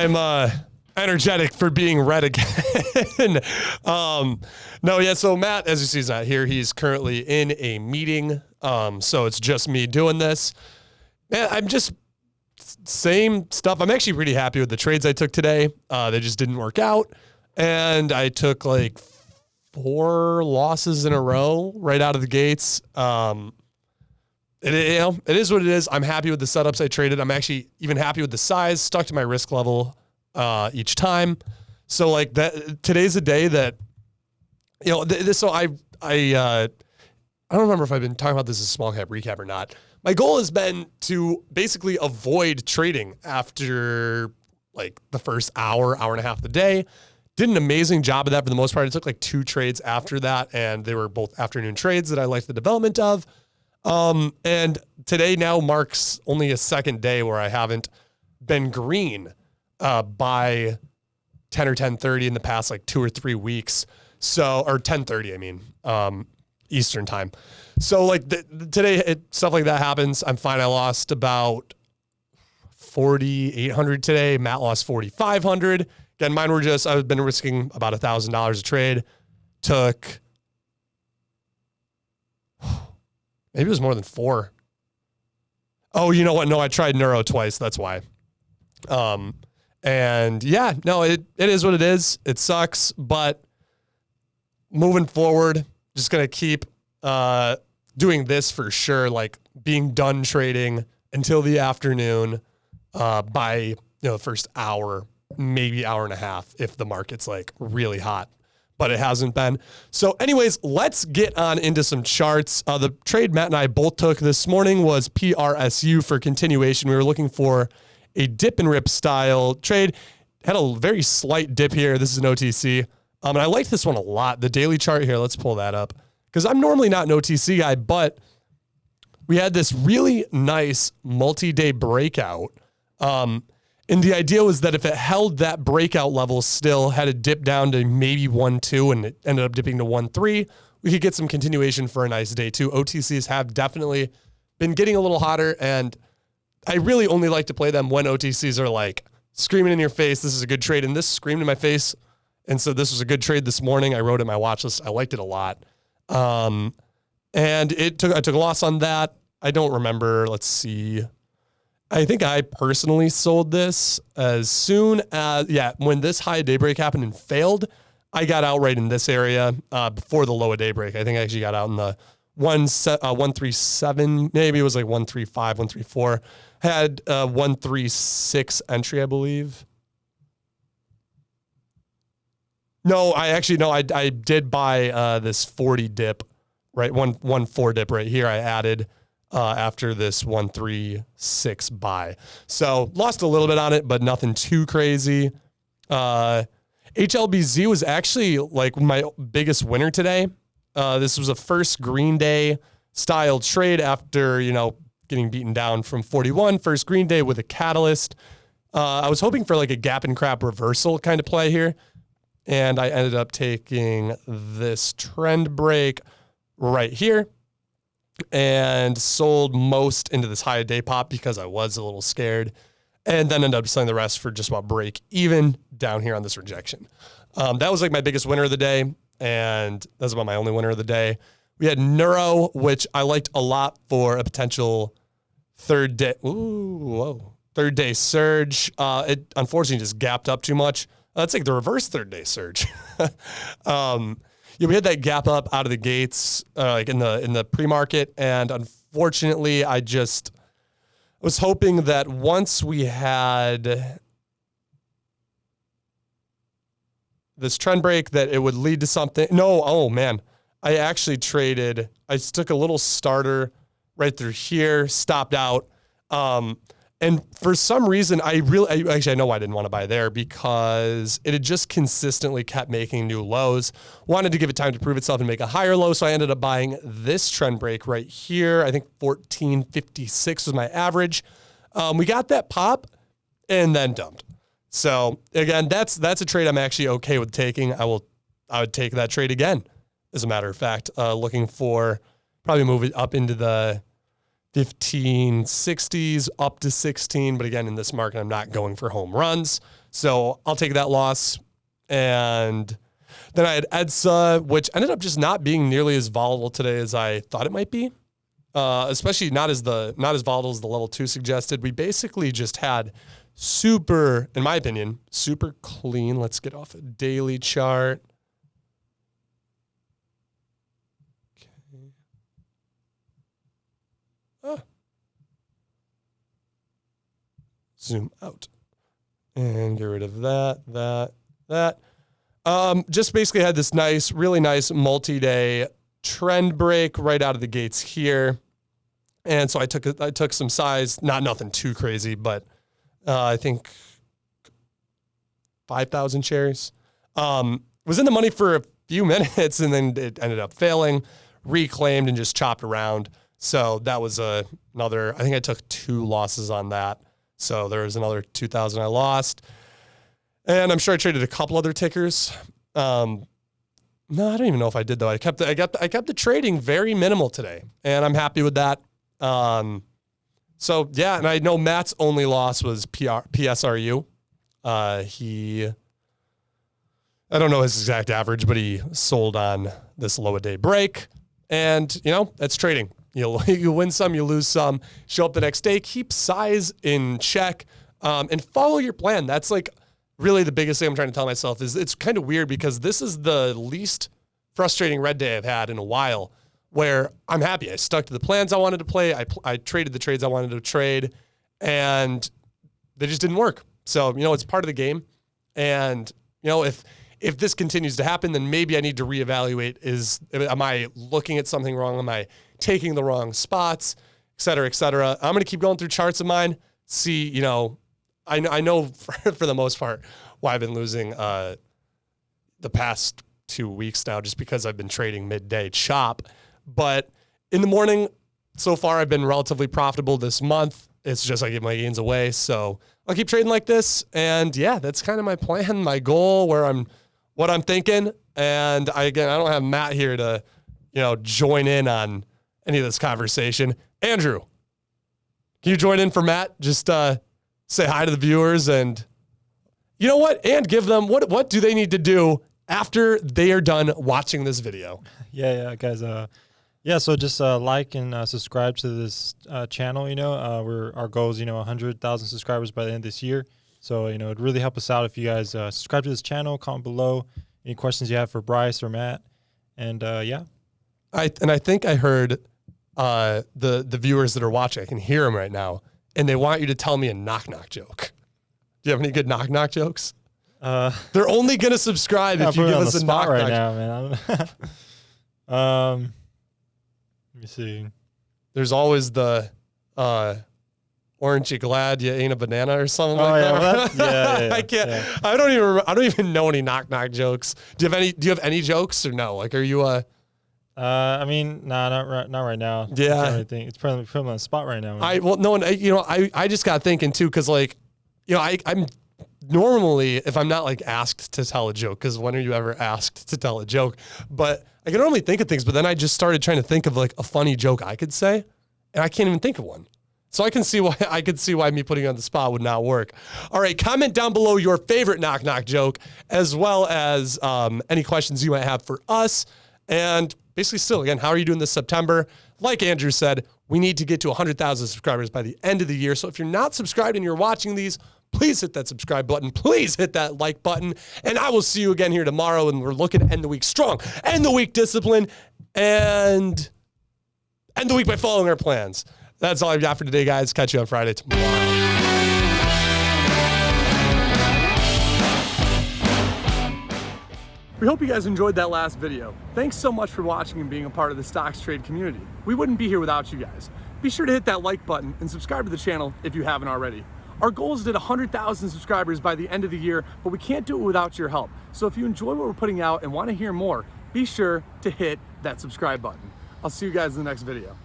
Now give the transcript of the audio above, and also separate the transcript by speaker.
Speaker 1: I'm energetic for being red again. No, yeah, so Matt, as you see, is not here. He's currently in a meeting, so it's just me doing this. Man, I'm just same stuff. I'm actually pretty happy with the trades I took today. They just didn't work out, and I took like 4 losses in a row right out of the gates. It is what it is. I'm happy with the setups I traded. I'm actually even happy with the size, stuck to my risk level each time. So like that, today's a day that, so I don't remember if I've been talking about this as a small cap recap or not. My goal has been to basically avoid trading after like the first hour and a half of the day. Did an amazing job of that for the most part. It took like 2 trades after that, and they were both afternoon trades that I liked the development of. And today now marks only a second day where I haven't been green by 10 or 10:30 in the past like 2 or 3 weeks. So, or 10:30, I mean, Eastern time. So like today, stuff like that happens. I'm fine. I lost about 4,800 today. Matt lost 4,500. Again, mine were just, I've been risking about $1,000 a trade. Took, maybe it was more than 4. Oh, you know what? No, I tried Nuro twice. That's why. And yeah, no, it is what it is. It sucks, but moving forward, just going to keep doing this for sure. Like being done trading until the afternoon by, the first hour, maybe hour and a half if the market's like really hot. But it hasn't been. So anyways, let's get on into some charts. The trade Matt and I both took this morning was PRSU for continuation. We were looking for a dip and rip style trade. Had a very slight dip here. This is an OTC. And I like this one a lot. The daily chart here, let's pull that up. Because I'm normally not an OTC guy, but we had this really nice multi-day breakout. And the idea was that if it held that breakout level still, had a dip down to maybe 1.2 and it ended up dipping to 1.3, we could get some continuation for a nice day too. OTCs have definitely been getting a little hotter, and I really only like to play them when OTCs are like screaming in your face, this is a good trade, and this screamed in my face. And so this was a good trade this morning. I wrote it in my watch list. I liked it a lot. And I took a loss on that. I don't remember. Let's see. I think I personally sold this as soon as, when this high daybreak happened and failed, I got out right in this area before the low of daybreak. I think I actually got out in the 137, maybe it was like 135, 134. Had 136 entry, I believe. No, I did buy this 40 dip, right? 1.4 dip right here. I added after this 136 buy. So lost a little bit on it, but nothing too crazy. HLBZ was actually like my biggest winner today. This was a first green day style trade after, getting beaten down from 41. First green day with a catalyst. I was hoping for like a gap and crap reversal kind of play here. And I ended up taking this trend break right here and sold most into this high day pop because I was a little scared, and then ended up selling the rest for just about break even down here on this rejection. That was like my biggest winner of the day, and that's about my only winner of the day. We had Nuro, which I liked a lot for a potential third day surge. It unfortunately just gapped up too much. That's like the reverse third day surge. We had that gap up out of the gates, like in the pre-market, and unfortunately, I was hoping that once we had this trend break, that it would lead to something. No, oh man, I actually traded. I just took a little starter right through here, stopped out. And for some reason, I know why I didn't want to buy there, because it had just consistently kept making new lows. Wanted to give it time to prove itself and make a higher low, so I ended up buying this trend break right here. I think 1456 was my average. We got that pop and then dumped. So again, that's a trade I'm actually okay with taking. I would take that trade again, as a matter of fact. Looking for probably move it up into the 1560s up to 16. But again, in this market, I'm not going for home runs. So I'll take that loss. And then I had EDSA, which ended up just not being nearly as volatile today as I thought it might be. Especially not as volatile as the level 2 suggested. We basically just had super, in my opinion, super clean. Let's get off a daily chart. Okay. Zoom out and get rid of that. Just basically had this nice, really nice multi-day trend break right out of the gates here. And so I took some size, not nothing too crazy, but I think 5,000 shares. Was in the money for a few minutes and then it ended up failing, reclaimed and just chopped around. So that was another, I think I took 2 losses on that. So there was another 2,000 I lost. And I'm sure I traded a couple other tickers. No, I don't even know if I did though. I kept the trading very minimal today, and I'm happy with that. So yeah, and I know Matt's only loss was PSRU. I don't know his exact average, but he sold on this low a day break, and that's trading. You win some, you lose some. Show up the next day, keep size in check, and follow your plan. That's like really the biggest thing I'm trying to tell myself is it's kind of weird because this is the least frustrating red day I've had in a while where I'm happy. I stuck to the plans I wanted to play. I traded the trades I wanted to trade, and they just didn't work. So, it's part of the game. And, if this continues to happen, then maybe I need to reevaluate. Am I looking at something wrong? Am I taking the wrong spots, et cetera, et cetera? I'm going to keep going through charts of mine, see, I know for the most part why I've been losing the past 2 weeks now just because I've been trading midday chop. But in the morning, so far, I've been relatively profitable this month. It's just I give my gains away. So I'll keep trading like this. And yeah, that's kind of my plan, my goal, what I'm thinking. And I don't have Matt here to, join in on any of this conversation. Andrew, can you join in for Matt? Just say hi to the viewers and you know what? And give them what do they need to do after they are done watching this video?
Speaker 2: Yeah, guys. So just like and subscribe to this channel. Our goal is 100,000 subscribers by the end of this year. So it'd really help us out if you guys subscribe to this channel, comment below any questions you have for Bryce or Matt, and yeah.
Speaker 1: I think I heard the viewers that are watching. I can hear them right now, and they want you to tell me a knock-knock joke. Do you have any good knock-knock jokes? They're only gonna subscribe if you give us a knock-knock
Speaker 2: right now, man. Let me see.
Speaker 1: There's always the "Aren't you glad you ain't a banana" or something like that.
Speaker 2: Yeah.
Speaker 1: I can't. Yeah. I don't even know any knock-knock jokes. Do you have any jokes or no? Like, are you
Speaker 2: not right now.
Speaker 1: Yeah.
Speaker 2: I can't really think. It's probably put me on the spot right now.
Speaker 1: I just got thinking too, because I'm normally, if I'm not like asked to tell a joke, because when are you ever asked to tell a joke? But I can normally think of things, but then I just started trying to think of like a funny joke I could say, and I can't even think of one. So I could see why me putting you on the spot would not work. All right, comment down below your favorite knock-knock joke, as well as any questions you might have for us. And basically still, again, how are you doing this September? Like Andrew said, we need to get to 100,000 subscribers by the end of the year. So if you're not subscribed and you're watching these, please hit that subscribe button. Please hit that like button. And I will see you again here tomorrow. And we're looking to end the week strong, end the week disciplined, and end the week by following our plans. That's all I've got for today, guys. Catch you on Friday tomorrow. We hope you guys enjoyed that last video. Thanks so much for watching and being a part of the StocksTrade community. We wouldn't be here without you guys. Be sure to hit that like button and subscribe to the channel if you haven't already. Our goal is to hit 100,000 subscribers by the end of the year, but we can't do it without your help. So if you enjoy what we're putting out and want to hear more, be sure to hit that subscribe button. I'll see you guys in the next video.